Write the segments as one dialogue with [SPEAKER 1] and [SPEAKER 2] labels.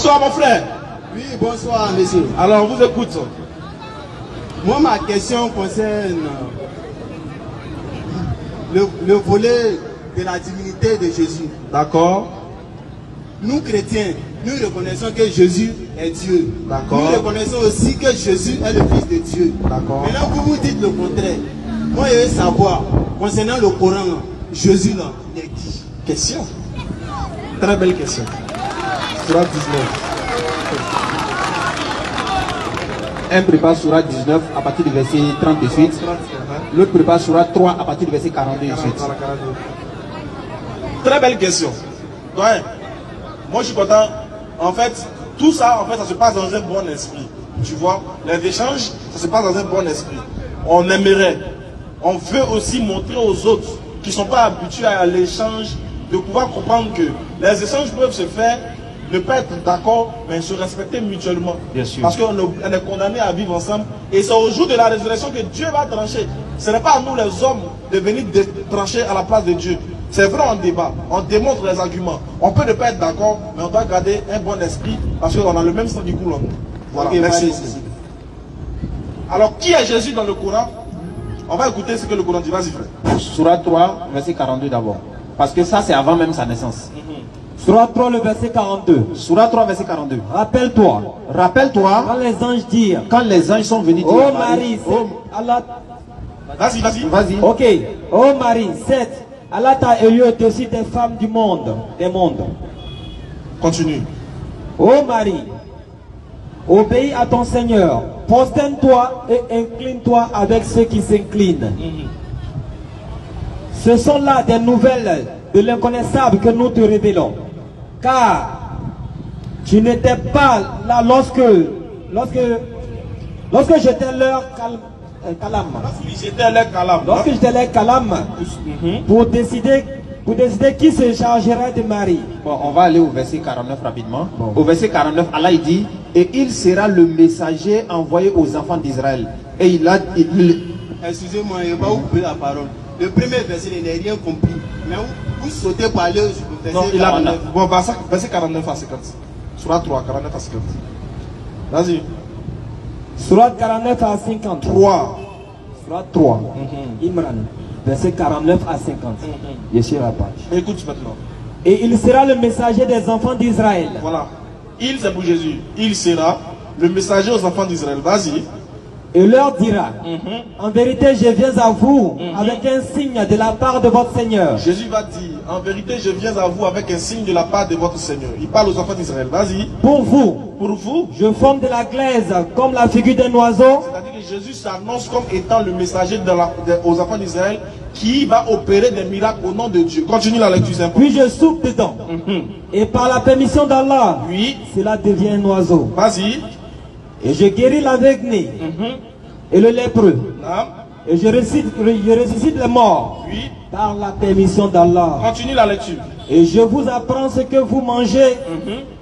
[SPEAKER 1] Bonsoir mon frère.
[SPEAKER 2] Oui, bonsoir monsieur.
[SPEAKER 1] Alors on vous écoute.
[SPEAKER 2] Moi ma question concerne le volet de la divinité de Jésus.
[SPEAKER 1] D'accord.
[SPEAKER 2] Nous chrétiens, nous reconnaissons que Jésus est Dieu.
[SPEAKER 1] D'accord.
[SPEAKER 2] Nous reconnaissons aussi que Jésus est le Fils de Dieu.
[SPEAKER 1] D'accord.
[SPEAKER 2] Maintenant vous vous dites le contraire. Moi je veux savoir, concernant le Coran, Jésus là, il est qui?
[SPEAKER 1] Question. Très belle question. Surat 19.
[SPEAKER 3] Un prépare Surat 19 à partir du verset 30 de suite. L'autre prépare Surat 3 à partir du verset 42 de suite.
[SPEAKER 1] Très belle question. Ouais. Moi je suis content. En fait, tout ça, en fait, ça se passe dans un bon esprit. Tu vois, les échanges, ça se passe dans un bon esprit. On aimerait, on veut aussi montrer aux autres qui ne sont pas habitués à l'échange de pouvoir comprendre que les échanges peuvent se faire, ne pas être d'accord, mais se respecter mutuellement.
[SPEAKER 3] Bien sûr.
[SPEAKER 1] Parce qu'on est condamné à vivre ensemble. Et c'est au jour de la résurrection que Dieu va trancher. Ce n'est pas à nous les hommes de venir trancher à la place de Dieu. C'est vrai, on débat, on démontre les arguments. On peut ne pas être d'accord, mais on doit garder un bon esprit parce qu'on a le même sang du coup. Voilà,
[SPEAKER 2] Ok,
[SPEAKER 1] merci.
[SPEAKER 2] merci.
[SPEAKER 1] Alors, qui est Jésus dans le Coran? On va écouter ce que le Coran dit. Vas-y, frère.
[SPEAKER 3] Surat 3, verset 42 d'abord. Parce que ça, c'est avant même sa naissance.
[SPEAKER 4] Surat 3, le verset 42.
[SPEAKER 3] Surat 3, verset 42.
[SPEAKER 4] Rappelle-toi,
[SPEAKER 3] Rappelle-toi,
[SPEAKER 4] quand les anges dirent,
[SPEAKER 3] quand les anges sont venus dire
[SPEAKER 4] ô
[SPEAKER 3] à
[SPEAKER 4] Marie, Allah...
[SPEAKER 1] Vas-y, vas-y.
[SPEAKER 3] Vas-y.
[SPEAKER 4] Ok, ô Marie, certes, Allah t'a élu au-dessus des femmes du monde, des mondes.
[SPEAKER 1] Continue.
[SPEAKER 4] Ô Marie, obéis à ton Seigneur, prosterne-toi et incline-toi avec ceux qui s'inclinent. Ce sont là des nouvelles de l'inconnaissable que nous te révélons. Car tu n'étais pas là lorsque j'étais leur calame.
[SPEAKER 1] J'étais les calame.
[SPEAKER 4] Lorsque j'étais leur calame pour décider qui se chargerait de Marie.
[SPEAKER 3] Bon, on va aller au verset 49 rapidement. Au verset 49, Allah il dit, et il sera le messager envoyé aux enfants d'Israël. Et
[SPEAKER 2] Excusez-moi, je vais pas vous couper la parole. Le premier verset, il n'a rien compris. Mais vous sautez par aller au verset
[SPEAKER 1] Non, il a
[SPEAKER 2] 49.
[SPEAKER 1] bon, verset 49 à 50. Surat 3, 49 à 50. Vas-y.
[SPEAKER 4] Surat 49 à 50.
[SPEAKER 1] 3.
[SPEAKER 4] Surat 3. Imran. Verset 49 à 50. Je suis à la page.
[SPEAKER 1] Écoute maintenant.
[SPEAKER 4] Et il sera le messager des enfants d'Israël.
[SPEAKER 1] Voilà. Il, c'est pour Jésus. Il sera le messager aux enfants d'Israël. Vas-y.
[SPEAKER 4] Et leur dira, en vérité, je viens à vous avec un signe de la part de votre Seigneur.
[SPEAKER 1] Jésus va dire, en vérité, je viens à vous avec un signe de la part de votre Seigneur. Il parle aux enfants d'Israël. Vas-y.
[SPEAKER 4] Pour vous,
[SPEAKER 1] Je
[SPEAKER 4] forme de la glaise comme la figure d'un oiseau.
[SPEAKER 1] C'est-à-dire que Jésus s'annonce comme étant le messager aux enfants d'Israël qui va opérer des miracles au nom de Dieu. Continue la lecture, c'est important.
[SPEAKER 4] Puis je souffle dedans. Et par la permission d'Allah,
[SPEAKER 1] Oui.
[SPEAKER 4] cela devient un oiseau.
[SPEAKER 1] Vas-y.
[SPEAKER 4] Et je guéris l'aveugle et le lépreux.
[SPEAKER 1] Naam.
[SPEAKER 4] Et je ressuscite les morts
[SPEAKER 1] Oui.
[SPEAKER 4] par la permission d'Allah.
[SPEAKER 1] Continue la lecture.
[SPEAKER 4] Et je vous apprends ce que vous mangez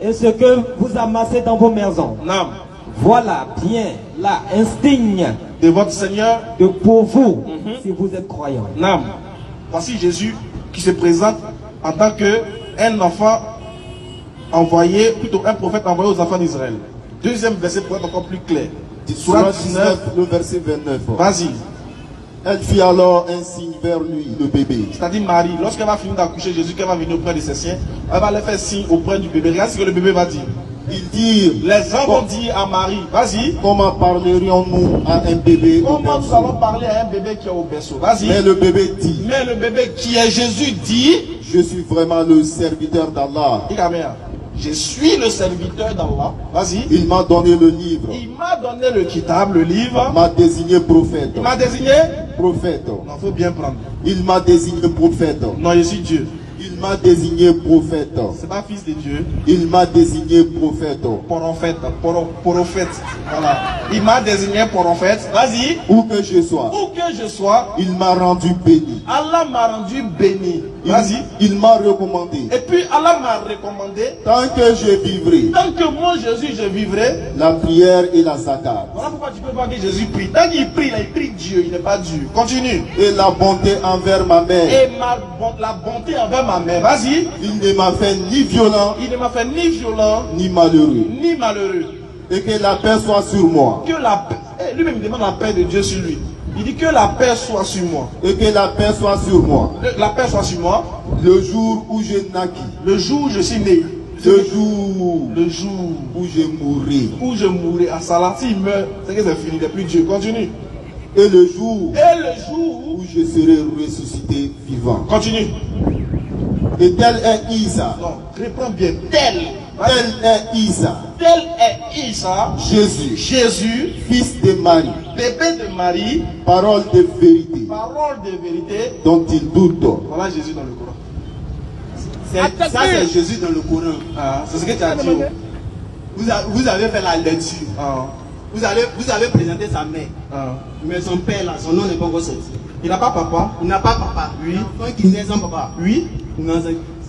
[SPEAKER 4] et ce que vous amassez dans vos maisons.
[SPEAKER 1] Naam.
[SPEAKER 4] Voilà bien là un signe
[SPEAKER 1] De votre Seigneur.
[SPEAKER 4] pour vous si vous êtes croyants.
[SPEAKER 1] Naam. Voici Jésus qui se présente en tant qu'un enfant envoyé, plutôt un prophète envoyé aux enfants d'Israël. Deuxième verset pour être encore plus clair.
[SPEAKER 5] Surat 19, le verset 29.
[SPEAKER 1] Vas-y.
[SPEAKER 5] Elle fit alors un signe vers lui, le bébé.
[SPEAKER 1] C'est-à-dire Marie, lorsqu'elle va finir d'accoucher Jésus, qu'elle va venir auprès de ses siens, elle va aller faire signe auprès du bébé. Regarde ce que le bébé va dire.
[SPEAKER 5] Ils dirent,
[SPEAKER 1] Les gens vont dire à Marie, vas-y,
[SPEAKER 5] comment parlerions-nous à un bébé au
[SPEAKER 1] comment nous
[SPEAKER 5] berceau?
[SPEAKER 1] allons parler à un bébé qui est au berceau? Vas-y.
[SPEAKER 5] Mais le bébé dit,
[SPEAKER 1] Mais le bébé qui est Jésus dit,
[SPEAKER 5] je suis vraiment le serviteur d'Allah.
[SPEAKER 1] je suis le serviteur d'Allah. Vas-y.
[SPEAKER 5] Il m'a donné le livre,
[SPEAKER 1] Il m'a donné le kitab, le livre.
[SPEAKER 5] m'a désigné prophète.
[SPEAKER 1] Il m'a désigné.
[SPEAKER 5] Prophète.
[SPEAKER 1] Non, faut bien prendre.
[SPEAKER 5] Il m'a désigné prophète.
[SPEAKER 1] Non, je suis Dieu.
[SPEAKER 5] Il m'a désigné prophète.
[SPEAKER 1] C'est pas fils de Dieu.
[SPEAKER 5] Il m'a désigné prophète.
[SPEAKER 1] Prophète. Prophète. Voilà. Il m'a désigné prophète. Vas-y.
[SPEAKER 5] Où que je sois,
[SPEAKER 1] Où que je sois,
[SPEAKER 5] il m'a rendu béni.
[SPEAKER 1] Allah m'a rendu béni. Vas-y.
[SPEAKER 5] Il m'a recommandé.
[SPEAKER 1] Et puis Allah m'a recommandé,
[SPEAKER 5] Tant que je vivrai,
[SPEAKER 1] tant que moi Jésus je vivrai.
[SPEAKER 5] la prière et la zakat.
[SPEAKER 1] Voilà pourquoi tu peux voir que Jésus prie. Tant qu'il prie, là, il prie Dieu, il n'est pas Dieu. Continue.
[SPEAKER 5] Et la bonté envers ma mère.
[SPEAKER 1] Et la bonté envers ma mère. Vas-y.
[SPEAKER 5] Il ne m'a fait ni violent,
[SPEAKER 1] Il ne m'a fait ni violent,
[SPEAKER 5] ni malheureux.
[SPEAKER 1] ni malheureux.
[SPEAKER 5] Et que la paix soit sur moi.
[SPEAKER 1] Que la paix, lui-même demande la paix de Dieu sur lui. Il dit que la paix soit sur moi.
[SPEAKER 5] Et que la paix soit sur moi.
[SPEAKER 1] La paix soit sur moi.
[SPEAKER 5] Le jour où je naquis.
[SPEAKER 1] Le jour où je suis né.
[SPEAKER 5] Le jour
[SPEAKER 1] Le jour
[SPEAKER 5] où je mourrai.
[SPEAKER 1] où je mourrai à Salah. S'il meurt, c'est que c'est fini, il n'est plus Dieu. Continue.
[SPEAKER 5] Et le jour
[SPEAKER 1] Et le jour
[SPEAKER 5] où je serai ressuscité vivant.
[SPEAKER 1] Continue.
[SPEAKER 5] Et tel est Isa.
[SPEAKER 1] Non, reprends bien. Tel
[SPEAKER 5] Tel est Isa.
[SPEAKER 1] est Isa,
[SPEAKER 5] Jésus,
[SPEAKER 1] Jésus,
[SPEAKER 5] fils de Marie.
[SPEAKER 1] bébé de Marie,
[SPEAKER 5] Parole de vérité
[SPEAKER 1] parole de vérité.
[SPEAKER 5] dont il doute.
[SPEAKER 1] Voilà Jésus dans le Coran.
[SPEAKER 2] Ça, c'est Jésus dans le Coran.
[SPEAKER 1] Ah, c'est ce que tu as dit. Oh.
[SPEAKER 2] Vous avez fait la lecture.
[SPEAKER 1] Ah,
[SPEAKER 2] Vous avez présenté sa mère.
[SPEAKER 1] ah.
[SPEAKER 2] Mais son père, là, son nom n'est pas encore sorti.
[SPEAKER 1] Il n'a pas papa.
[SPEAKER 2] Il n'a pas papa.
[SPEAKER 1] Oui.
[SPEAKER 2] L'enfant qui naît sans papa.
[SPEAKER 1] Oui.
[SPEAKER 2] Non,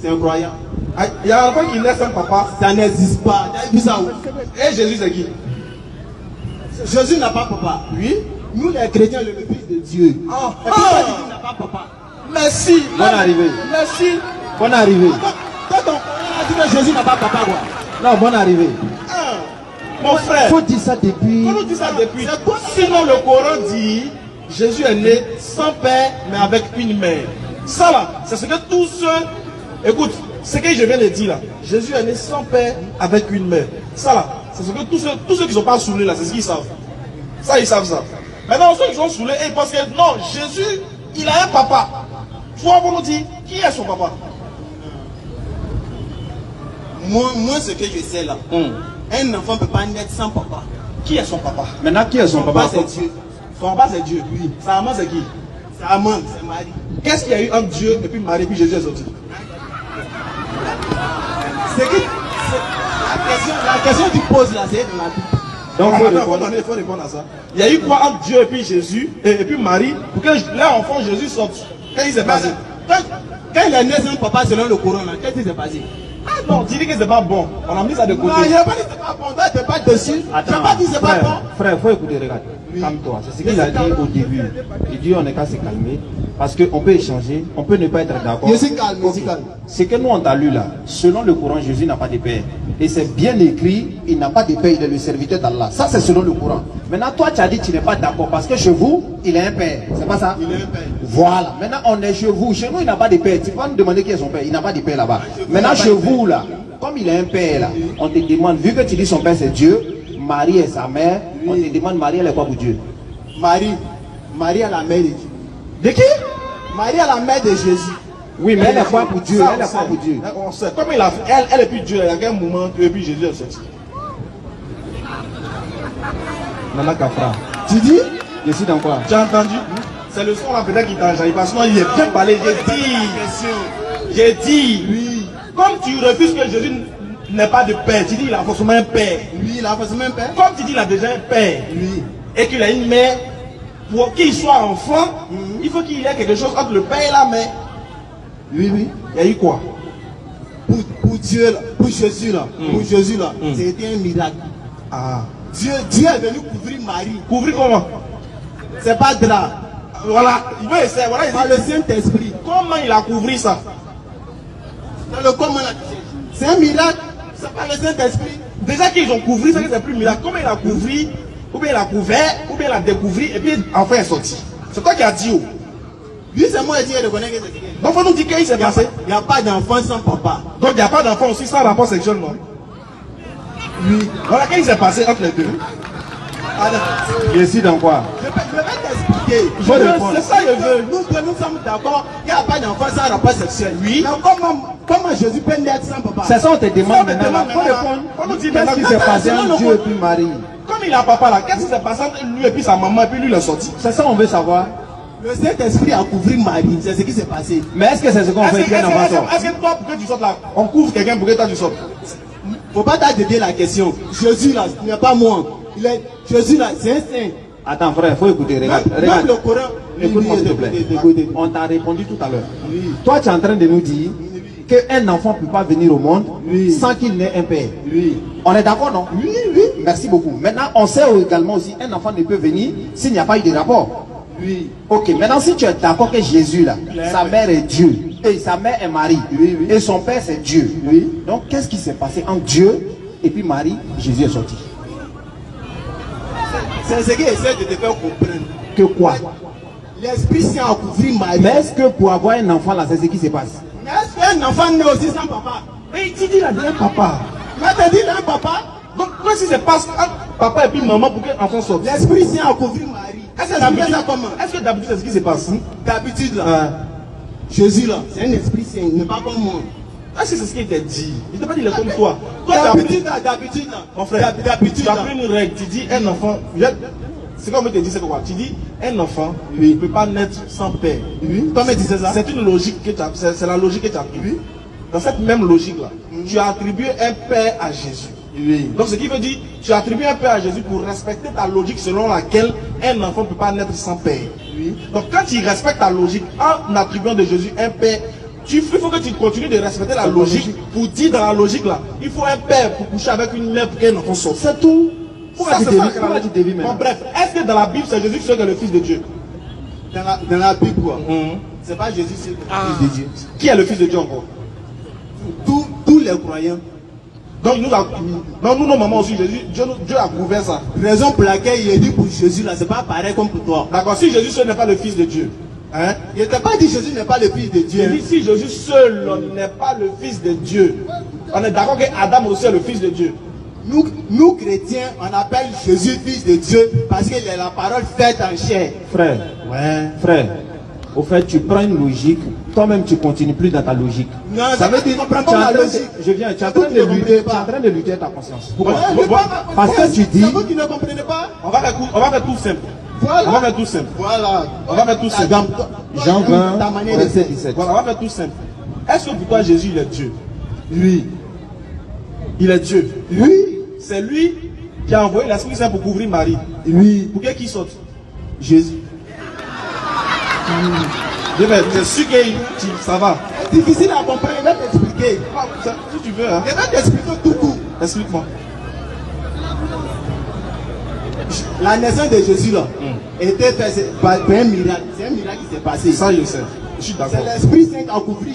[SPEAKER 2] c'est incroyable.
[SPEAKER 1] Ah, il y a un enfant qui naît sans papa.
[SPEAKER 2] Ça n'existe pas. T'as vu ça où?
[SPEAKER 1] Et Jésus c'est qui?
[SPEAKER 2] Jésus n'a pas papa.
[SPEAKER 1] Oui.
[SPEAKER 2] Nous, les chrétiens, le Fils de Dieu.
[SPEAKER 1] Ah,
[SPEAKER 2] Et puis, toi, tu dis qu'il n'a pas papa.
[SPEAKER 1] Merci.
[SPEAKER 3] Bonne arrivée.
[SPEAKER 1] Merci.
[SPEAKER 3] Bonne arrivée.
[SPEAKER 2] Toi, ton frère a dit que Jésus n'a pas papa, quoi.
[SPEAKER 3] Non, bonne arrivée.
[SPEAKER 1] Ah, mon frère.
[SPEAKER 3] Faut dire ça depuis.
[SPEAKER 1] On nous dit ça depuis. Sinon le Coran dit Jésus est né sans père mais avec une mère. Ça là, c'est ce que tous ceux. Écoute, ce que je viens de dire là. Jésus est né sans père avec une mère. Ça là, c'est ce que tous ceux qui ne sont pas saoulés là, c'est ce qu'ils savent. Ça, ils savent ça. Maintenant, ceux qui sont saoulés, ils pensent que non, Jésus, il a un papa. Toi, on nous dit, qui est son papa?
[SPEAKER 2] Moi, ce que je sais là, un enfant ne peut pas naître sans papa.
[SPEAKER 1] Qui est son papa?
[SPEAKER 3] Maintenant, qui est son papa?
[SPEAKER 2] C'est Dieu.
[SPEAKER 1] Son papa, c'est Dieu. Oui. Sa maman, c'est qui?
[SPEAKER 2] Sa maman, c'est Marie.
[SPEAKER 1] Qu'est-ce qu'il y a eu entre Dieu et puis Marie, puis Jésus est sorti?
[SPEAKER 2] C'est que la question que tu poses là, c'est dans la Bible.
[SPEAKER 3] Donc,
[SPEAKER 1] Il faut répondre à ça. Il y a eu quoi entre Dieu et puis Jésus et puis Marie pour que l'enfant Jésus sorte? Qu'est-ce qui s'est passé?
[SPEAKER 2] Quand il est né sans papa selon le Coran, qu'est-ce qui s'est passé?
[SPEAKER 1] Ah non, tu dis que c'est pas bon. On a mis ça de côté.
[SPEAKER 2] Non, il n'a pas dit que c'est pas bon. Toi, t'es pas dessus.
[SPEAKER 3] Attends,
[SPEAKER 2] J'ai pas dit que c'est pas bon.
[SPEAKER 3] frère, faut écouter, regarde. Calme-toi. C'est ce qu'il a dit au début. Il dit on n'est qu'à se calmer. Parce qu'on peut échanger, on peut ne pas être d'accord.
[SPEAKER 2] Je suis calme, je suis calme.
[SPEAKER 3] Ce que nous on a lu là, selon le Coran, Jésus n'a pas de père. Et c'est bien écrit, il n'a pas de père, il est le serviteur d'Allah. Ça c'est selon le Coran. Maintenant toi tu as dit que tu n'es pas d'accord parce que chez vous, il est un père. C'est pas ça?
[SPEAKER 2] Il est un père.
[SPEAKER 3] Voilà. Maintenant on est chez vous. Chez nous il n'a pas de père. Tu vas nous demander qui est son père. Il n'a pas de père là-bas. Maintenant chez vous là, comme il est un père là, on te demande, vu que tu dis son père c'est Dieu, Marie est sa mère, on te demande Marie elle est quoi pour Dieu?
[SPEAKER 2] Marie est la mère de Dieu.
[SPEAKER 3] De qui?
[SPEAKER 2] Marie est la mère de Jésus.
[SPEAKER 3] Oui, mais elle est quoi pour Dieu?
[SPEAKER 1] Ça,
[SPEAKER 3] Elle est quoi pour Dieu?
[SPEAKER 1] On sait. Comme il a fait, elle est plus Dieu, il y a un moment et puis Jésus est sorti.
[SPEAKER 3] Nana Kafra.
[SPEAKER 2] Tu dis?
[SPEAKER 3] Je suis dans quoi?
[SPEAKER 1] Tu as entendu? C'est le son là peut-être qui t'a enjaillé parce que sinon il est bien parlé. J'ai dit, oui. Comme tu refuses que Jésus n'ait pas de père, tu dis il a forcément un père.
[SPEAKER 2] Oui, il a forcément un père.
[SPEAKER 1] Comme tu dis il a déjà un père,
[SPEAKER 2] Oui.
[SPEAKER 1] et qu'il a une mère, pour qu'il soit enfant, il faut qu'il y ait quelque chose entre le père et la mère.
[SPEAKER 2] Oui, oui.
[SPEAKER 1] Il y a eu quoi?
[SPEAKER 2] Pour Dieu, là, pour Jésus là, c'était un miracle.
[SPEAKER 1] Ah.
[SPEAKER 2] Dieu est venu couvrir Marie.
[SPEAKER 1] Couvrir comment?
[SPEAKER 2] C'est pas drap.
[SPEAKER 1] Voilà, il veut essayer. Voilà, il
[SPEAKER 2] Par
[SPEAKER 1] dit,
[SPEAKER 2] le Saint-Esprit.
[SPEAKER 1] comment il a couvert ça?
[SPEAKER 2] Dans le comment là. C'est un miracle. C'est pas le Saint-Esprit.
[SPEAKER 1] Déjà qu'ils ont couvert, ça c'est plus miracle. Comment il a couvert, ou bien il a couvert, ou bien il a découvert, et puis enfin il est sorti. C'est toi qui as dit. Oh.
[SPEAKER 2] Lui, c'est moi qui reconnaît que c'est Dieu.
[SPEAKER 1] Donc il faut nous dire qu'il s'est passé.
[SPEAKER 2] Il n'y a pas d'enfant sans papa.
[SPEAKER 1] Donc il n'y a pas d'enfant aussi sans rapport sexuel, non?
[SPEAKER 2] Oui.
[SPEAKER 1] Voilà, qu'est-ce qui s'est passé entre les deux?
[SPEAKER 3] Je suis dans quoi?
[SPEAKER 2] Je vais t'expliquer.
[SPEAKER 1] C'est ça que je veux.
[SPEAKER 2] Nous sommes d'accord qu'il n'y a pas d'enfant sans rapport sexuel.
[SPEAKER 1] Oui.
[SPEAKER 2] Mais comment Jésus peut naître sans papa?
[SPEAKER 3] C'est ça on te demande
[SPEAKER 1] Ça, on te
[SPEAKER 3] maintenant.
[SPEAKER 1] demande
[SPEAKER 3] Faut
[SPEAKER 1] maintenant.
[SPEAKER 3] répondre.
[SPEAKER 1] On nous dit
[SPEAKER 3] Qu'est-ce
[SPEAKER 1] maintenant
[SPEAKER 3] qui
[SPEAKER 1] que
[SPEAKER 3] s'est
[SPEAKER 1] c'est
[SPEAKER 3] passé
[SPEAKER 1] selon
[SPEAKER 3] entre
[SPEAKER 1] le
[SPEAKER 3] Dieu et puis Marie?
[SPEAKER 1] Comme il a papa là, qu'est-ce qui s'est passé entre lui et puis sa maman, et puis lui il est sorti?
[SPEAKER 3] C'est ça on veut savoir.
[SPEAKER 2] Le Saint-Esprit a couvert Marie. C'est ce qui s'est passé.
[SPEAKER 3] Mais est-ce que c'est ce qu'on fait bien avant ça?
[SPEAKER 1] Est-ce que toi, pour que tu sortes là, on couvre quelqu'un pour que toi tu sortes?
[SPEAKER 2] Faut pas t'aider la question. Jésus là, ce n'est pas moi. Jésus là, c'est un saint.
[SPEAKER 3] Attends frère, il faut écouter, regarde.
[SPEAKER 2] Même
[SPEAKER 3] Regarde.
[SPEAKER 2] le Coran.
[SPEAKER 3] Écoute-moi s'il te plaît. On t'a répondu tout à l'heure. Toi tu es en train de nous dire qu'un enfant ne peut pas venir au monde sans qu'il n'ait un père.
[SPEAKER 2] Oui.
[SPEAKER 3] On est d'accord, non?
[SPEAKER 2] Oui, oui.
[SPEAKER 3] Merci beaucoup. Maintenant, on sait également aussi qu'un enfant ne peut venir s'il n'y a pas eu de rapport.
[SPEAKER 2] Oui.
[SPEAKER 3] Ok, maintenant si tu es d'accord que Jésus là, sa mère est Dieu, et sa mère est Marie, et son père c'est Dieu. Donc qu'est-ce qui s'est passé entre Dieu et puis Marie? Jésus est sorti.
[SPEAKER 2] C'est ce qu'il essaie de te faire comprendre.
[SPEAKER 3] Que quoi?
[SPEAKER 2] L'Esprit Saint a couvert Marie.
[SPEAKER 3] Mais est-ce que pour avoir un enfant là, c'est ce qui se passe?
[SPEAKER 2] Mais est-ce qu'un enfant naît aussi sans papa?
[SPEAKER 1] Mais il dit là, il y a un papa.
[SPEAKER 2] Mais t'as dit là, papa?
[SPEAKER 1] Donc, comment si c'est passe entre papa et puis maman pour qu'un enfant sorte?
[SPEAKER 2] L'Esprit Saint a couvert Marie. Est-ce que
[SPEAKER 1] D'habitude,
[SPEAKER 2] ça comment?
[SPEAKER 1] est-ce que d'habitude c'est ce qui se passe?
[SPEAKER 2] D'habitude là, Jésus là, c'est un Esprit Saint, il n'est pas comme moi.
[SPEAKER 1] Est-ce que c'est ce qu'il t'a dit? Il t'a pas dit il est comme toi. Toi, t'as appris,
[SPEAKER 2] D'habitude là,
[SPEAKER 1] mon frère,
[SPEAKER 2] d'habitude
[SPEAKER 1] tu as
[SPEAKER 2] là.
[SPEAKER 1] pris une règle. Tu dis un enfant, c'est comme on te dit, c'est quoi? Tu dis un enfant ne peut pas naître sans père.
[SPEAKER 2] Oui. Toi, mais tu sais ça?
[SPEAKER 1] C'est une logique que tu as, c'est la logique que tu as pris. Dans cette même logique là, tu as attribué un père à Jésus.
[SPEAKER 2] Oui.
[SPEAKER 1] Donc ce qui veut dire, tu as attribué un père à Jésus pour respecter ta logique selon laquelle un enfant ne peut pas naître sans père.
[SPEAKER 2] Oui.
[SPEAKER 1] Donc quand tu respectes ta logique en attribuant de Jésus un père, il faut que tu continues de respecter la logique pour dire dans la logique là, il faut un père pour coucher avec une mère pour qu'un enfant sorte.
[SPEAKER 3] C'est tout.
[SPEAKER 1] Pourquoi
[SPEAKER 3] Ça,
[SPEAKER 1] c'est
[SPEAKER 3] tu
[SPEAKER 1] ça
[SPEAKER 3] dévis-
[SPEAKER 1] que
[SPEAKER 3] pourquoi tu dévis maintenant?
[SPEAKER 1] Bon, bref, est-ce que dans la Bible c'est Jésus qui est le Fils de Dieu?
[SPEAKER 2] Dans la Bible, quoi. C'est pas Jésus, c'est le Fils de Dieu.
[SPEAKER 1] Qui est le Fils de Dieu encore?
[SPEAKER 2] Tous les croyants.
[SPEAKER 1] Donc nous, nos mamans aussi, Dieu a couvert ça.
[SPEAKER 2] Raison pour laquelle il est dit pour Jésus là, c'est pas pareil comme pour toi.
[SPEAKER 1] D'accord, si Jésus seul n'est pas le Fils de Dieu, hein?
[SPEAKER 2] Il ne t'a pas dit Jésus n'est pas le Fils de Dieu.
[SPEAKER 1] Il dit si Jésus seul n'est pas le Fils de Dieu, on est d'accord que Adam aussi est le Fils de Dieu.
[SPEAKER 2] Nous chrétiens, on appelle Jésus Fils de Dieu parce qu'il est la parole faite en chair.
[SPEAKER 3] Frère, frère, au fait, tu prends une logique, toi-même tu continues plus dans ta logique.
[SPEAKER 2] Non,
[SPEAKER 3] Ça veut dire,
[SPEAKER 2] comprends
[SPEAKER 3] tu es en
[SPEAKER 2] pas
[SPEAKER 3] train
[SPEAKER 2] la
[SPEAKER 3] de-
[SPEAKER 2] logique.
[SPEAKER 3] je viens, tu es en train de lutter, tu es en train de lutter avec ta conscience. Pourquoi? Parce que tu dis,
[SPEAKER 2] C'est vous qui ne comprenez pas.
[SPEAKER 1] On va faire tout simple.
[SPEAKER 2] Voilà.
[SPEAKER 1] On va faire tout simple.
[SPEAKER 2] Voilà.
[SPEAKER 1] On va faire tout simple.
[SPEAKER 3] Jean 20,
[SPEAKER 2] ta manière de
[SPEAKER 3] verset
[SPEAKER 2] faire.
[SPEAKER 3] 17.
[SPEAKER 1] Voilà, on va faire tout simple. Est-ce que pour toi Jésus il est Dieu?
[SPEAKER 2] Oui.
[SPEAKER 1] Il est Dieu.
[SPEAKER 2] Oui.
[SPEAKER 1] C'est lui qui a envoyé l'Esprit Saint pour couvrir Marie.
[SPEAKER 2] Oui.
[SPEAKER 1] Pour qu'il sorte.
[SPEAKER 2] Jésus.
[SPEAKER 1] C'est sûr que ça va.
[SPEAKER 2] C'est difficile à comprendre, je vais t'expliquer.
[SPEAKER 1] Si tu veux, hein.
[SPEAKER 2] Je vais t'expliquer tout court.
[SPEAKER 1] Explique-moi.
[SPEAKER 2] La naissance de Jésus là était faite par un miracle. C'est un miracle qui s'est passé.
[SPEAKER 1] Ça, je sais. Je suis
[SPEAKER 2] C'est
[SPEAKER 1] d'accord.
[SPEAKER 2] l'Esprit Saint qui a couvert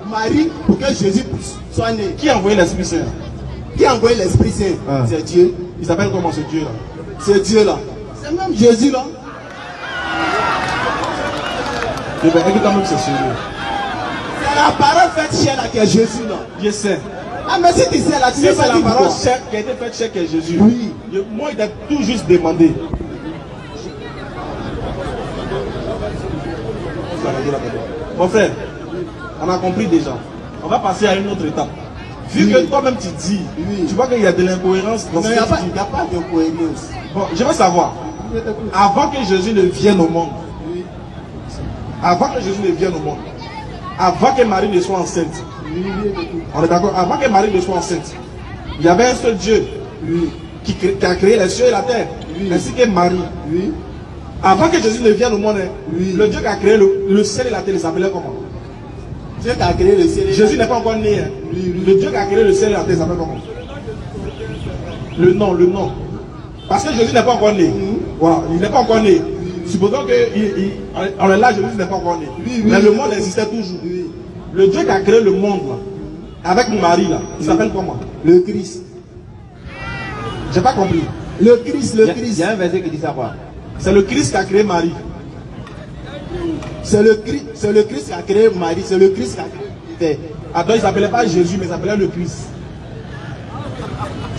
[SPEAKER 2] Marie pour que Jésus soit né.
[SPEAKER 1] Qui a envoyé l'Esprit Saint?
[SPEAKER 2] Qui a envoyé l'Esprit Saint?
[SPEAKER 1] Ah.
[SPEAKER 2] C'est Dieu.
[SPEAKER 1] Il s'appelle comment ce Dieu là?
[SPEAKER 2] C'est Dieu là. C'est même Jésus là.
[SPEAKER 1] Écoute quand même, c'est sérieux.
[SPEAKER 2] C'est la parole faite chair là qui est Jésus là.
[SPEAKER 1] Je sais.
[SPEAKER 2] Ah mais si tu sais là, tu
[SPEAKER 1] Si
[SPEAKER 2] ne
[SPEAKER 1] c'est
[SPEAKER 2] pas
[SPEAKER 1] la
[SPEAKER 2] dire
[SPEAKER 1] parole
[SPEAKER 2] pourquoi.
[SPEAKER 1] chère qui a été faite chère que Jésus.
[SPEAKER 2] Oui.
[SPEAKER 1] Moi, il a tout juste demandé. Mon frère, on a compris déjà. On va passer à une autre étape. Vu que toi-même tu dis, tu vois qu'il y a de l'incohérence dans ce
[SPEAKER 2] Mais
[SPEAKER 1] que
[SPEAKER 2] il
[SPEAKER 1] tu dis.
[SPEAKER 2] n'y a pas de cohérence.
[SPEAKER 1] Bon, je veux savoir, avant que Jésus ne vienne au monde, avant que Jésus ne vienne au monde, avant que Marie ne soit enceinte, on est d'accord, avant que Marie ne soit enceinte, il y avait un seul Dieu qui a créé les cieux et la terre, ainsi que Marie. Avant que Jésus ne vienne au monde, le Dieu qui a créé le ciel et la terre, il s'appelait comment?
[SPEAKER 2] Dieu qui a créé le ciel.
[SPEAKER 1] Jésus n'est pas encore né. Hein. Le Dieu qui a créé le ciel et la terre, il s'appelle comment? Le nom. Parce que Jésus n'est pas encore né. Voilà, il n'est pas encore né. Supposons qu'on est là, Jésus n'est pas encore né. Mais le monde existait toujours. Le Dieu qui a créé le monde, là, avec Marie, là, il s'appelle comment?
[SPEAKER 2] Le Christ.
[SPEAKER 1] J'ai pas compris.
[SPEAKER 2] Le Christ, le
[SPEAKER 3] Il
[SPEAKER 2] Christ.
[SPEAKER 3] y a un verset qui dit ça quoi?
[SPEAKER 1] C'est le Christ qui a créé Marie.
[SPEAKER 2] C'est le Christ qui a créé Marie, c'est le Christ qui a créé.
[SPEAKER 1] Attends, il ne s'appelait pas Jésus, mais il s'appelait le Christ.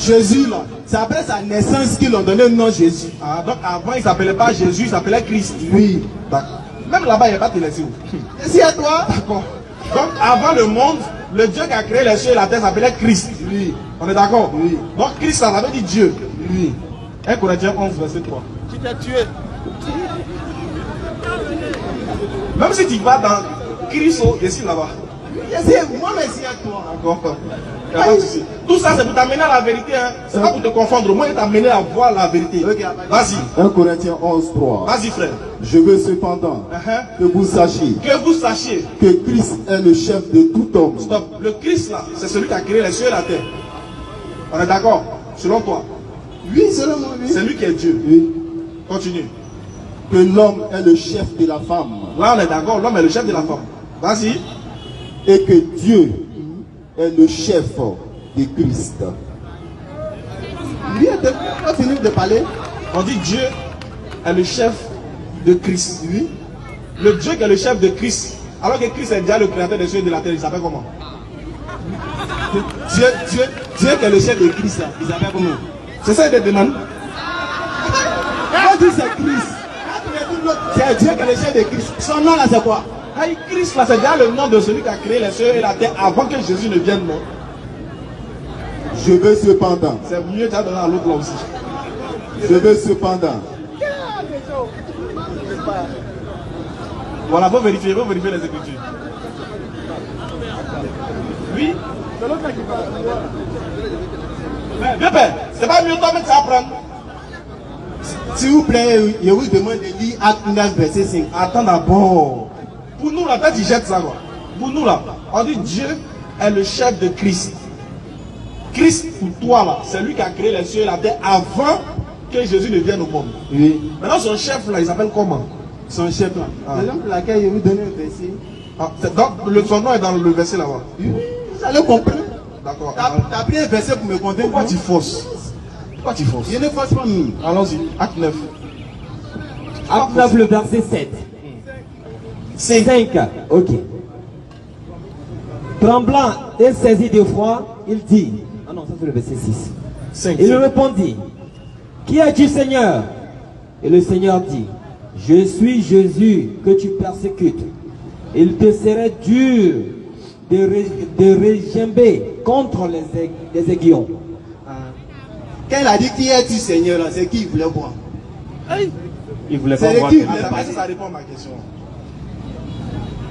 [SPEAKER 2] Jésus là, c'est après sa naissance qu'ils ont donné le nom Jésus.
[SPEAKER 1] Ah, donc avant, il ne s'appelait pas Jésus, il s'appelait Christ.
[SPEAKER 2] Oui.
[SPEAKER 1] D'accord. Même là-bas, il n'y a pas de laisser.
[SPEAKER 2] Et c'est à toi?
[SPEAKER 1] D'accord. Donc avant le monde, le Dieu qui a créé les cieux et la terre s'appelait Christ.
[SPEAKER 2] Oui.
[SPEAKER 1] On est d'accord?
[SPEAKER 2] Oui.
[SPEAKER 1] Donc Christ, ça veut dire Dieu.
[SPEAKER 2] Oui.
[SPEAKER 1] 1 Corinthiens 11, verset 3.
[SPEAKER 2] Tu t'es tué.
[SPEAKER 1] Même si tu vas dans Christ, ici là-bas,
[SPEAKER 2] Moi, merci à toi.
[SPEAKER 1] D'accord. Y a pas de souci. Tout ça, c'est pour t'amener à la vérité. Hein. C'est pas pour te confondre. Moi, il t'amener à voir la vérité. Vas-y.
[SPEAKER 5] 1 Corinthiens 11, 3.
[SPEAKER 1] Vas-y, frère.
[SPEAKER 5] Je veux cependant que vous sachiez
[SPEAKER 1] Que vous sachiez.
[SPEAKER 5] que Christ est le chef de tout homme.
[SPEAKER 1] Stop. Le Christ, là, c'est celui qui a créé les cieux et la terre. On est d'accord? Selon toi.
[SPEAKER 2] Oui, selon moi, oui.
[SPEAKER 1] C'est lui qui est Dieu.
[SPEAKER 5] Oui.
[SPEAKER 1] Continue.
[SPEAKER 5] Que l'homme est le chef de la femme.
[SPEAKER 1] Là, on est d'accord. L'homme est le chef de la femme. Vas-y.
[SPEAKER 5] Et que Dieu est le chef de Christ.
[SPEAKER 2] Lui, on finit de parler.
[SPEAKER 1] On dit Dieu est le chef de Christ. Oui. Le Dieu qui est le chef de Christ. Alors que Christ est déjà le créateur des cieux et de la terre. Il s'appelle comment?
[SPEAKER 2] Dieu qui est le chef de Christ, là, il s'appelle comment?
[SPEAKER 1] C'est ça qu'il te demande.
[SPEAKER 2] Quand tu dis c'est Christ, c'est Dieu qui est le chef de Christ. Son nom là, c'est quoi?
[SPEAKER 1] Hey, Christ, là, c'est déjà le nom de celui qui a créé les cieux et la terre avant que Jésus ne vienne, non?
[SPEAKER 5] Je veux cependant.
[SPEAKER 1] C'est mieux de donner à l'autre là aussi.
[SPEAKER 5] Je veux cependant.
[SPEAKER 1] Voilà, faut vérifier les Écritures. Oui? C'est l'autre qui parle. Viens, père, c'est pas mieux toi-même que ça apprendre.
[SPEAKER 2] S'il vous plaît, je vous demande de lire Acte 9, verset 5.
[SPEAKER 1] Attends d'abord. Pour nous, là, peut-être ils jettent ça, quoi. Pour nous, là, on dit Dieu est le chef de Christ. Christ, pour toi, là, c'est lui qui a créé les cieux et la terre avant que Jésus ne vienne au monde.
[SPEAKER 2] Oui.
[SPEAKER 1] Maintenant, son chef, là, il s'appelle comment?
[SPEAKER 2] Son chef là.
[SPEAKER 1] Ah.
[SPEAKER 2] Raison pour laquelle je vous donne un verset.
[SPEAKER 1] Ah, son nom est dans le verset là-bas.
[SPEAKER 2] Oui. Vous allez comprendre.
[SPEAKER 1] D'accord.
[SPEAKER 2] T'as pris un verset pour me conter.
[SPEAKER 1] Pourquoi tu fausses? Pourquoi tu fausses?
[SPEAKER 2] Je ne force pas.
[SPEAKER 1] Allons-y. Acte 9.
[SPEAKER 4] Acte 9, le verset 7. 5. Ok. Tremblant et saisi de foi, il dit. Ah non, ça c'est le verset 6.
[SPEAKER 1] 5.
[SPEAKER 4] Il répondit, qui es-tu, Seigneur? Et le Seigneur dit, je suis Jésus que tu persécutes. Il te serait dur de régimber contre les aiguillons.
[SPEAKER 2] Quand il a dit qui es-tu, Seigneur, là, c'est qui il voulait voir?
[SPEAKER 4] Il voulait
[SPEAKER 2] C'est
[SPEAKER 4] pas voir.
[SPEAKER 2] qui?
[SPEAKER 1] Attends, ça répond à ma question.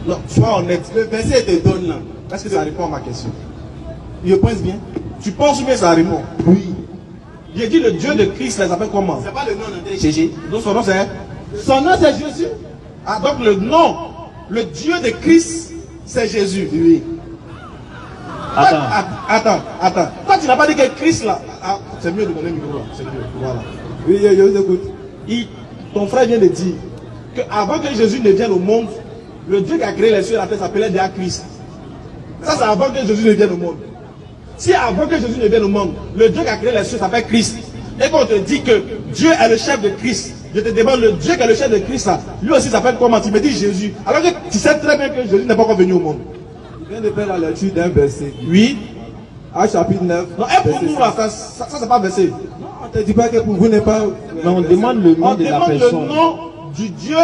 [SPEAKER 1] Non, sois honnête.
[SPEAKER 2] Le verset te donne là.
[SPEAKER 1] Est-ce que ça répond à ma question?
[SPEAKER 2] Je pense bien.
[SPEAKER 1] Tu penses bien que ça répond?
[SPEAKER 2] Oui.
[SPEAKER 1] J'ai dit le Dieu de Christ, là, s'appelle comment?
[SPEAKER 2] C'est pas le nom de Jésus.
[SPEAKER 1] Donc son nom c'est?
[SPEAKER 2] Son nom c'est Jésus.
[SPEAKER 1] Ah, donc le nom, le Dieu de Christ, c'est Jésus.
[SPEAKER 2] Oui.
[SPEAKER 1] Attends. Toi, tu n'as pas dit que Christ là. Ah, c'est mieux de donner le micro là. C'est mieux. Voilà.
[SPEAKER 2] Oui, je vous écoute.
[SPEAKER 1] Ton frère vient de dire qu'avant que Jésus ne vienne au monde, le Dieu qui a créé les cieux et la terre s'appelait déjà Christ. Ça, c'est avant que Jésus ne vienne au monde. Si avant que Jésus ne vienne au monde, le Dieu qui a créé les cieux s'appelle Christ, et qu'on te dit que Dieu est le chef de Christ, je te demande, le Dieu qui est le chef de Christ là, lui aussi s'appelle comment? Tu me dis Jésus. Alors que tu sais très bien que Jésus n'est pas encore venu au monde.
[SPEAKER 2] Je viens de faire la lecture d'un verset.
[SPEAKER 1] Oui.
[SPEAKER 2] Acte chapitre 9.
[SPEAKER 1] Non, et pour nous là, ça c'est pas versé.
[SPEAKER 2] Non, on ne te dit pas que pour vous n'est pas.
[SPEAKER 3] Mais on demande le nom
[SPEAKER 1] On
[SPEAKER 3] de la
[SPEAKER 1] demande le
[SPEAKER 3] personne.
[SPEAKER 1] nom du Dieu,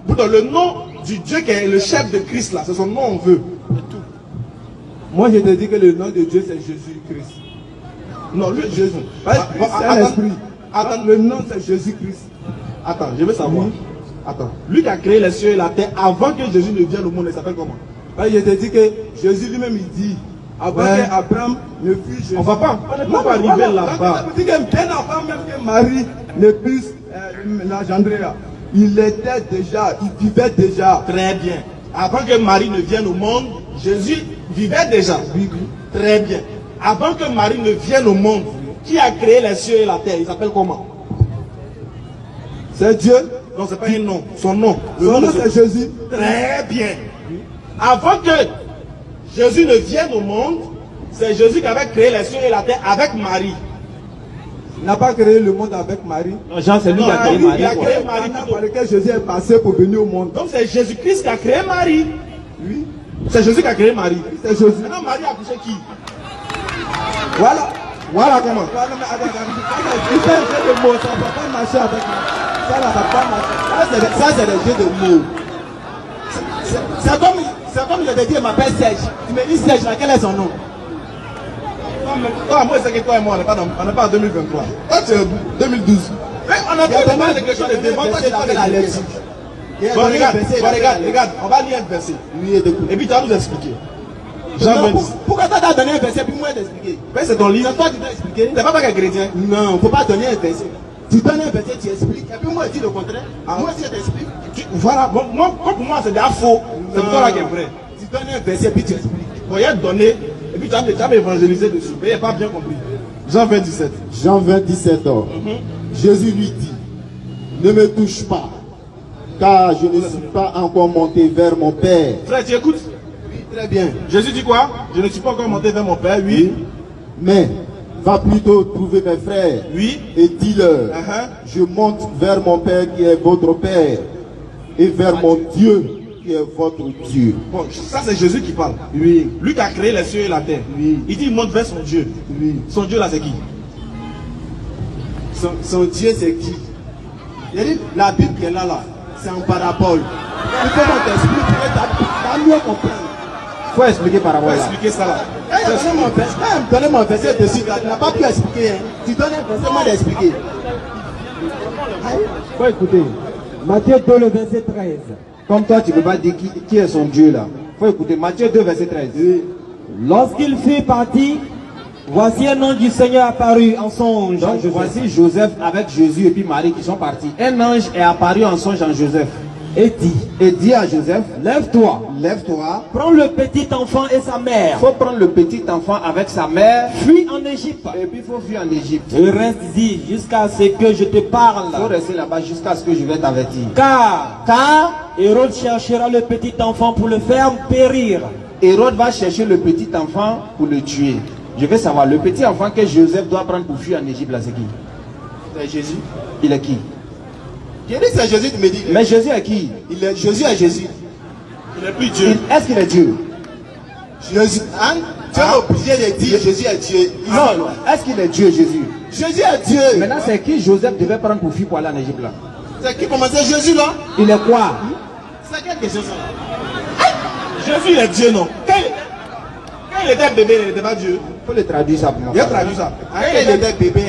[SPEAKER 1] plutôt le nom du Dieu qui est le chef de Christ là, c'est son nom on veut.
[SPEAKER 2] Moi je te dis que le nom de Dieu c'est Jésus-Christ.
[SPEAKER 1] Non, lui Jésus.
[SPEAKER 2] C'est un esprit. Attends, le nom c'est Jésus-Christ.
[SPEAKER 1] Attends, je veux savoir. Attends, lui qui a créé les cieux et la terre avant que Jésus ne vienne au monde, il s'appelle comment?
[SPEAKER 2] Je te dis que Jésus lui-même il dit, avant qu'Abraham ne fût Jésus.
[SPEAKER 1] On va pas arriver là-bas.
[SPEAKER 2] Il dit que bien avant même que Marie ne puisse l'engendrer, il était déjà, il vivait déjà.
[SPEAKER 1] Très bien. Avant que Marie ne vienne au monde, Jésus vivait déjà.
[SPEAKER 2] Oui.
[SPEAKER 1] Très bien. Avant que Marie ne vienne au monde, qui a créé les cieux et la terre? Il s'appelle comment?
[SPEAKER 2] C'est Dieu.
[SPEAKER 1] Non, c'est pas un nom. Son nom. Le
[SPEAKER 2] Son
[SPEAKER 1] nom
[SPEAKER 2] nom
[SPEAKER 1] de
[SPEAKER 2] c'est Jésus.
[SPEAKER 1] Très bien. Avant que Jésus ne vienne au monde, c'est Jésus qui avait créé les cieux et la terre avec Marie.
[SPEAKER 2] Il n'a pas créé le monde avec Marie.
[SPEAKER 4] Non, Jean, c'est lui qui a créé
[SPEAKER 1] il
[SPEAKER 4] Marie.
[SPEAKER 1] a
[SPEAKER 4] quoi.
[SPEAKER 1] créé Marie
[SPEAKER 2] Par
[SPEAKER 1] plutôt.
[SPEAKER 2] lequel Jésus est passé pour venir au monde.
[SPEAKER 1] Donc c'est Jésus-Christ qui a créé Marie.
[SPEAKER 2] Oui.
[SPEAKER 1] C'est Jésus qui a créé Marie.
[SPEAKER 2] C'est Jésus.
[SPEAKER 1] Maintenant Marie a accouché qui?
[SPEAKER 2] Voilà.
[SPEAKER 1] Voilà comment.
[SPEAKER 2] Voilà, mais attends. Il fait un jeu de mots, ça ne va pas marcher avec moi. Ça ne va pas marcher. Ça, c'est le jeu de mots. C'est comme je te dis, il m'appelle Serge. Tu me dis Serge, quel est son nom?
[SPEAKER 1] Toi, moi, c'est que toi et moi, on n'est pas en 2023. Toi, tu es 2012. Mais on a pas de quelque chose de débat. Toi, tu es la lecture. Bon, regarde, on va lire un verset.
[SPEAKER 2] Oui, et de coup.
[SPEAKER 1] Et puis, tu vas nous expliquer. Jean 20.
[SPEAKER 2] Pourquoi toi t'as donné un verset puis moi d'expliquer?
[SPEAKER 1] Mais c'est ton livre.
[SPEAKER 2] C'est toi qui dois expliquer.
[SPEAKER 1] T'es pas qu'un chrétien.
[SPEAKER 2] Non, faut pas donner un verset. Tu donnes un verset, tu expliques. Et puis moi, je dis le contraire. Moi, si je t'explique.
[SPEAKER 1] Voilà, bon, pour moi, c'est déjà faux. C'est toi là qui est vrai.
[SPEAKER 2] Tu donnes un verset, puis tu expliques.
[SPEAKER 1] Bon, il y a donné, et puis tu as évangélisé dessus. Mais il n'a pas bien compris. Jean 20, 17.
[SPEAKER 5] Jean 20, 17 ans. Jésus lui dit, ne me touche pas, car je ne suis pas encore monté vers mon Père.
[SPEAKER 1] Frère, tu écoutes?
[SPEAKER 2] Oui, très bien.
[SPEAKER 1] Jésus dit quoi? Je ne suis pas encore monté vers mon Père, oui.
[SPEAKER 5] Mais va plutôt trouver mes frères
[SPEAKER 1] Oui.
[SPEAKER 5] et dis-leur, je monte vers mon Père qui est votre Père et vers mon Dieu qui est votre Dieu.
[SPEAKER 1] Bon, ça c'est Jésus qui parle.
[SPEAKER 2] Oui.
[SPEAKER 1] Lui qui a créé les cieux et la terre.
[SPEAKER 2] Oui.
[SPEAKER 1] Il dit il monte vers son Dieu.
[SPEAKER 2] Oui.
[SPEAKER 1] Son Dieu là c'est qui?
[SPEAKER 2] Son Dieu, c'est qui? Il dit, la Bible qui est là, c'est en parabole. Il faut qu'on t'explique, tu vas mieux comprendre.
[SPEAKER 3] Faut expliquer par
[SPEAKER 1] On
[SPEAKER 3] rapport
[SPEAKER 1] va
[SPEAKER 3] là.
[SPEAKER 1] expliquer ça là.
[SPEAKER 2] Donne mon verset dessus, tu n'as pas pu expliquer. Hein. Tu donnes un verset, moi d'expliquer.
[SPEAKER 4] Faut écouter. Matthieu 2, le verset 13.
[SPEAKER 3] Comme toi, tu ne peux pas dire qui est son Dieu là. Faut écouter Matthieu 2, verset 13.
[SPEAKER 4] Lorsqu'il fut parti, voici un ange du Seigneur apparu en songe.
[SPEAKER 3] Donc voici Joseph avec Jésus et puis Marie qui sont partis. Un ange est apparu en songe en Joseph.
[SPEAKER 4] Et dit,
[SPEAKER 3] À Joseph,
[SPEAKER 4] lève-toi,
[SPEAKER 3] lève-toi.
[SPEAKER 4] prends le petit enfant et sa
[SPEAKER 3] Il
[SPEAKER 4] mère,
[SPEAKER 3] faut prendre le petit enfant avec sa mère
[SPEAKER 4] fuis en Égypte
[SPEAKER 3] et puis il faut fuir en Égypte.
[SPEAKER 4] et reste-y jusqu'à ce que je te
[SPEAKER 3] Il faut
[SPEAKER 4] parle.
[SPEAKER 3] rester là-bas jusqu'à ce que je vais t'avertir.
[SPEAKER 4] Car Hérode cherchera le petit enfant pour le faire périr.
[SPEAKER 3] Hérode va chercher le petit enfant pour le tuer. Je veux savoir, le petit enfant que Joseph doit prendre pour fuir en Égypte là, c'est qui?
[SPEAKER 2] C'est Jésus.
[SPEAKER 3] Il est qui?
[SPEAKER 2] J'ai dit c'est Jésus, tu me dis.
[SPEAKER 3] Mais Jésus est qui?
[SPEAKER 2] Jésus est Jésus.
[SPEAKER 1] Il n'est plus Dieu.
[SPEAKER 3] Est-ce qu'il est Dieu?
[SPEAKER 2] Jésus. Hein? Tu es obligé de dire Jésus est Dieu.
[SPEAKER 3] Non, non. Est-ce qu'il est Dieu, Jésus?
[SPEAKER 2] Jésus est Dieu.
[SPEAKER 3] Maintenant, c'est qui Joseph devait prendre pour fuir pour aller en Égypte là?
[SPEAKER 2] C'est qui commençait Jésus là?
[SPEAKER 3] Il est quoi?
[SPEAKER 2] C'est quelle question ça?
[SPEAKER 1] Jésus il est Dieu, non? Quand il était bébé, il n'était pas Dieu.
[SPEAKER 3] Il faut le traduire ça pour moi.
[SPEAKER 1] Il a traduit ça.
[SPEAKER 2] Quand il était bébé,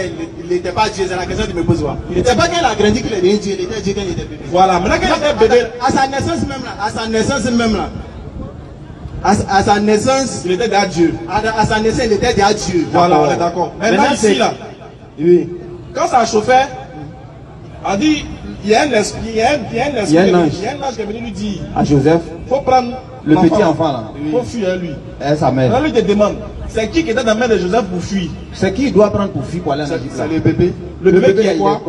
[SPEAKER 2] il n'était pas Dieu, c'est la question que tu me poses. Il n'était pas quand il a grandi qu'il est devenu Dieu, il était Dieu quand il était bébé.
[SPEAKER 1] Voilà, maintenant quand il était bébé,
[SPEAKER 2] À sa naissance même là, à sa naissance,
[SPEAKER 1] il était déjà Dieu.
[SPEAKER 2] à sa naissance, il était déjà Dieu.
[SPEAKER 1] Voilà, on est d'accord. Maintenant ici là,
[SPEAKER 2] Oui.
[SPEAKER 1] quand ça chauffait, on dit, il y a un esprit, il y a un esprit,
[SPEAKER 3] Il y a un ange.
[SPEAKER 1] il y a un ange qui est venu lui dire,
[SPEAKER 3] À Joseph,
[SPEAKER 1] faut prendre
[SPEAKER 3] le
[SPEAKER 1] l'enfant.
[SPEAKER 3] petit enfant là,
[SPEAKER 1] Faut fuir lui.
[SPEAKER 3] et sa
[SPEAKER 1] Maintenant
[SPEAKER 3] mère.
[SPEAKER 1] lui te demande, c'est qui était dans la main de Joseph pour fuir?
[SPEAKER 3] C'est qui il doit prendre pour fuir pour aller en Égypte là?
[SPEAKER 2] C'est le bébé.
[SPEAKER 1] Le bébé qui
[SPEAKER 3] il
[SPEAKER 1] est quoi?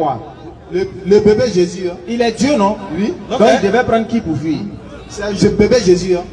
[SPEAKER 2] Le bébé Jésus. Hein.
[SPEAKER 3] Il est Dieu, non?
[SPEAKER 2] Oui.
[SPEAKER 3] Donc
[SPEAKER 1] Donc,
[SPEAKER 3] il devait prendre qui pour fuir?
[SPEAKER 2] C'est le bébé Jésus. Hein.